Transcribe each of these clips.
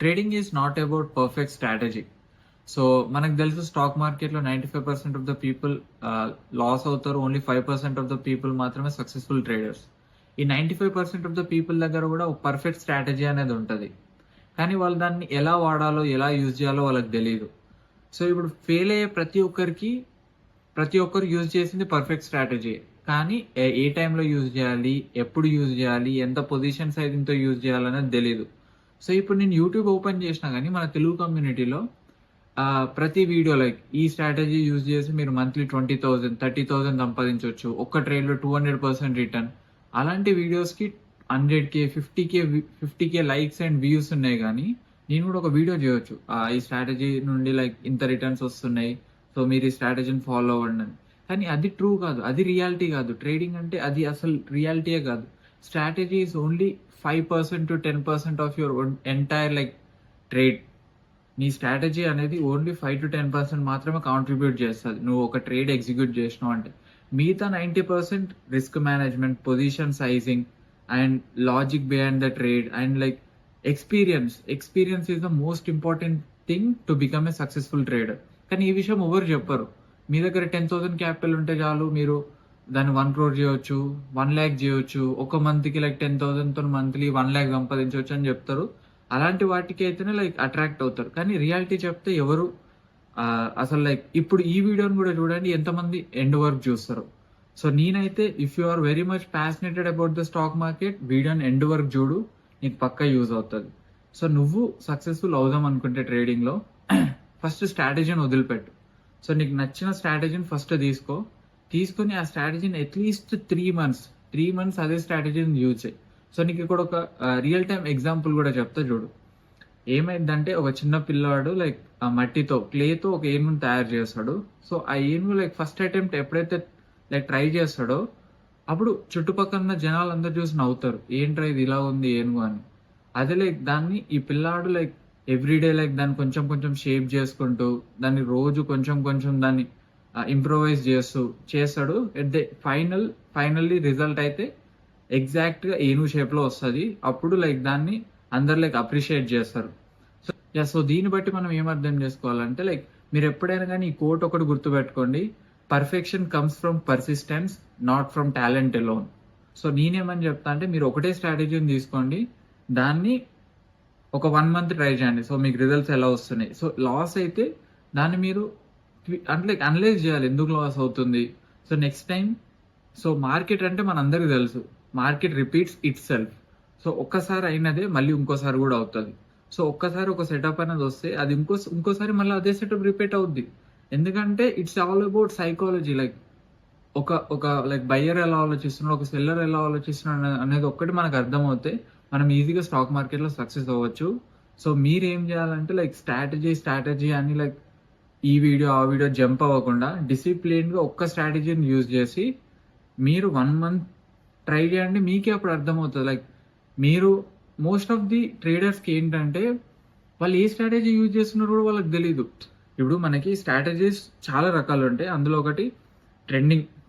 Trading is not about perfect strategy. So మనకు తెలుసు stock మార్కెట్లో 95% ఆఫ్ ద పీపుల్ లాస్ అవుతారు, ఓన్లీ 5% ఆఫ్ ద పీపుల్ మాత్రమే successful traders. ఈ 95% ఆఫ్ ద పీపుల్ దగ్గర కూడా ఒక పర్ఫెక్ట్ స్ట్రాటజీ అనేది ఉంటుంది, కానీ వాళ్ళు దాన్ని ఎలా వాడాలో ఎలా యూజ్ చేయాలో వాళ్ళకి తెలియదు. సో ఇప్పుడు ఫెయిల్ అయ్యే ప్రతి ఒక్కరు యూజ్ చేసింది పర్ఫెక్ట్ స్ట్రాటజీ, కానీ ఏ టైంలో యూజ్ చేయాలి, ఎప్పుడు యూజ్ చేయాలి, ఎంత పొజిషన్ సైజింగ్తో యూజ్ చేయాలనేది తెలియదు. సో ఇప్పుడు నేను యూట్యూబ్ ఓపెన్ చేసినా కానీ మన తెలుగు కమ్యూనిటీలో ప్రతి వీడియో లైక్ ఈ స్ట్రాటజీ యూజ్ చేసి మీరు మంత్లీ 20,000 30,000 సంపాదించవచ్చు, ఒక్క ట్రేడ్లో 200% రిటర్న్, అలాంటి వీడియోస్కి 100K 50K likes and views ఉన్నాయి. కానీ నేను కూడా ఒక వీడియో చేయొచ్చు, ఈ స్ట్రాటజీ నుండి లైక్ ఇంత రిటర్న్స్ వస్తున్నాయి, సో మీరు ఈ స్ట్రాటజీని ఫాలో అవ్వండి అని. కానీ అది ట్రూ కాదు, అది రియాలిటీ కాదు. ట్రేడింగ్ అంటే అది అసలు రియాలిటీయే కాదు. Strategy is only 5% to 10% of your entire like trade. నీ స్ట్రాటజీ అనేది ఓన్లీ 5 to 10% మాత్రమే కాంట్రిబ్యూట్ చేస్తుంది నువ్వు ఒక ట్రేడ్ ఎగ్జిక్యూట్ చేసినావు అంటే. మిగతా 90% risk management, position sizing and logic behind the trade and like experience is the most important thing to become a successful trader. కానీ ఈ విషయం ఎవరు చెప్పరు. మీ దగ్గర 10,000 క్యాపిటల్ ఉంటే చాలు, మీరు దాన్ని 1 crore చేయొచ్చు, 1 lakh చేయొచ్చు, ఒక మంత్కి లైక్ 10,000తో మంత్లీ 1 lakh సంపాదించవచ్చు అని చెప్తారు. అలాంటి వాటికి అయితేనే లైక్ అట్రాక్ట్ అవుతారు. కానీ రియాలిటీ చెప్తే ఎవరు అసలు లైక్ ఇప్పుడు ఈ వీడియోని కూడా చూడండి, ఎంతమంది ఎండ్ వర్క్ చూస్తారు. సో నేనైతే if you are very much passionated about the stock market, వీడియోని ఎండ్ వర్క్ చూడు, నీకు పక్కా యూజ్ అవుతుంది. సో నువ్వు సక్సెస్ఫుల్ అవుదాం అనుకుంటే ట్రేడింగ్లో ఫస్ట్ స్ట్రాటజీని వదిలిపెట్టు. సో నీకు నచ్చిన స్ట్రాటజీని ఫస్ట్ తీసుకొని ఆ స్ట్రాటజీని అట్లీస్ట్ 3 months అదే స్ట్రాటజీని యూజ్ చేయి. సో నీకు ఇక్కడ ఒక రియల్ టైమ్ ఎగ్జాంపుల్ కూడా చెప్తా చూడు. ఏమైందంటే ఒక చిన్న పిల్లవాడు లైక్ ఆ మట్టితో క్లేతో ఒక ఏనుగుని తయారు చేస్తాడు. సో ఆ ఏనుగు లైక్ ఫస్ట్ అటెంప్ట్ ఎప్పుడైతే లైక్ ట్రై చేస్తాడో అప్పుడు చుట్టుపక్కల ఉన్న జనాలు అందరు చూసి నవ్వుతారు, ఏంట్రా ఇది ఇలా ఉంది ఏనుగు అని. అదే లైక్ దాన్ని ఈ పిల్లాడు లైక్ ఎవ్రీడే లైక్ దాన్ని కొంచెం షేప్ చేసుకుంటూ దాన్ని రోజు కొంచెం దాన్ని ఇంప్రూవైజ్ చేస్తాడు. ఎట్ ద ఫైనల్లీ రిజల్ట్ అయితే ఎగ్జాక్ట్ గా ఏనుగు షేప్ లో వస్తుంది. అప్పుడు లైక్ దాన్ని అందరు లైక్ అప్రిషియేట్ చేస్తారు. సో దీన్ని బట్టి మనం ఏం అర్థం చేసుకోవాలంటే లైక్ మీరు ఎప్పుడైనా కానీ ఈ కోట్ ఒకటి గుర్తుపెట్టుకోండి, perfection comes from persistence, not from talent alone. So నేనేమని చెప్తా అంటే మీరు ఒకటే స్ట్రాటజీని తీసుకోండి, దాన్ని ఒక 1 month ట్రై చేయండి. సో మీకు రిజల్ట్స్ ఎలా వస్తున్నాయి. సో లాస్ అయితే దాన్ని మీరు అంటే అనలైజ్ చేయాలి, ఎందుకు లాస్ అవుతుంది. So next time so market అంటే మనందరికీ తెలుసు, market repeats it self. So ఒక్కసారి అయినదే మళ్ళీ ఇంకోసారి కూడా అవుతుంది. సో ఒక్కసారి ఒక సెటప్ అనేది వస్తే అది ఇంకోసారి మళ్ళీ అదే సెటప్ రిపీట్ అవుద్ది. ఎందుకంటే it's all about psychology. Like ఒక లైక్ బయ్యర్ ఎలా ఆలోచిస్తున్నాడు, ఒక సెల్లర్ ఎలా ఆలోచిస్తున్నాడు అనేది ఒక్కటి మనకు అర్థమవుతే మనం ఈజీగా స్టాక్ మార్కెట్లో సక్సెస్ అవ్వచ్చు. సో మీరు ఏం చేయాలంటే లైక్ స్ట్రాటజీ అని లైక్ ఈ వీడియో ఆ వీడియో జంప్ అవ్వకుండా డిసిప్లిన్గా ఒక్క స్ట్రాటజీని యూజ్ చేసి మీరు 1 month ట్రై చేయండి. మీకే అప్పుడు అర్థమవుతుంది. లైక్ మీరు మోస్ట్ ఆఫ్ ది ట్రేడర్స్కి ఏంటంటే వాళ్ళు ఏ స్ట్రాటజీ యూజ్ చేస్తున్నారో కూడా వాళ్ళకి తెలీదు. ఇప్పుడు మనకి స్ట్రాటజీస్ చాలా రకాలు ఉంటాయి. అందులో ఒకటి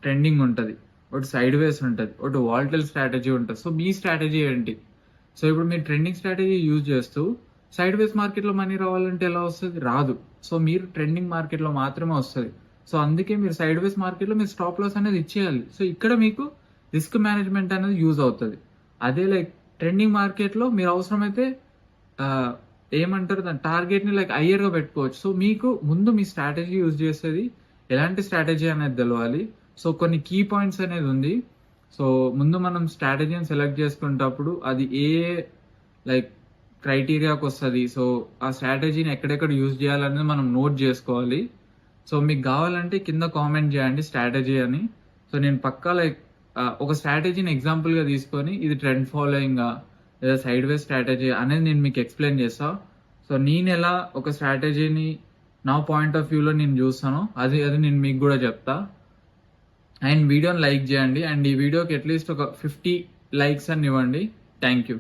ట్రెండింగ్ ఉంటుంది, ఒకటి సైడ్ వేస్ ఉంటుంది, ఒకటి వాల్టైల్ స్ట్రాటజీ ఉంటుంది. సో మీ స్ట్రాటజీ ఏంటి? సో ఇప్పుడు మీరు ట్రెండింగ్ స్ట్రాటజీ యూజ్ చేస్తూ సైడ్ వేస్ మార్కెట్లో మనీ రావాలంటే ఎలా వస్తుంది? రాదు. సో మీరు ట్రెండింగ్ మార్కెట్లో మాత్రమే వస్తుంది. సో అందుకే మీరు సైడ్ వేస్ మార్కెట్లో మీరు స్టాప్ లాస్ అనేది ఇచ్చేయాలి. సో ఇక్కడ మీకు రిస్క్ మేనేజ్మెంట్ అనేది యూజ్ అవుతుంది. అదే లైక్ ట్రెండింగ్ మార్కెట్లో మీరు అవసరమైతే ఏమంటారు దాని టార్గెట్ని లైక్ హయ్యర్గా పెట్టుకోవచ్చు. సో మీకు ముందు మీ స్ట్రాటజీ యూజ్ చేసేది ఎలాంటి స్ట్రాటజీ అనేది తెలవాలి. సో కొన్ని కీ పాయింట్స్ అనేది ఉంది. సో ముందు మనం స్ట్రాటజీని సెలెక్ట్ చేసుకునేటప్పుడు అది ఏ లైక్ క్రైటీరియాకి వస్తుంది, సో ఆ స్ట్రాటజీని ఎక్కడెక్కడ యూజ్ చేయాలనేది మనం నోట్ చేసుకోవాలి. సో మీకు కావాలంటే కింద కామెంట్ చేయండి స్ట్రాటజీ అని. సో నేను పక్కా లైక్ ఒక స్ట్రాటజీని ఎగ్జాంపుల్గా తీసుకొని ఇది ట్రెండ్ ఫాలోయింగ్ లేదా సైడ్ వే స్ట్రాటజీ అనేది నేను మీకు ఎక్స్ప్లెయిన్ చేస్తాను. సో నేను ఎలా ఒక స్ట్రాటజీని నా పాయింట్ ఆఫ్ వ్యూలో నేను చూస్తాను అది నేను మీకు కూడా చెప్తా. అండ్ వీడియోని లైక్ చేయండి, అండ్ ఈ వీడియోకి అట్లీస్ట్ ఒక 50 likes అని ఇవ్వండి. Thank you.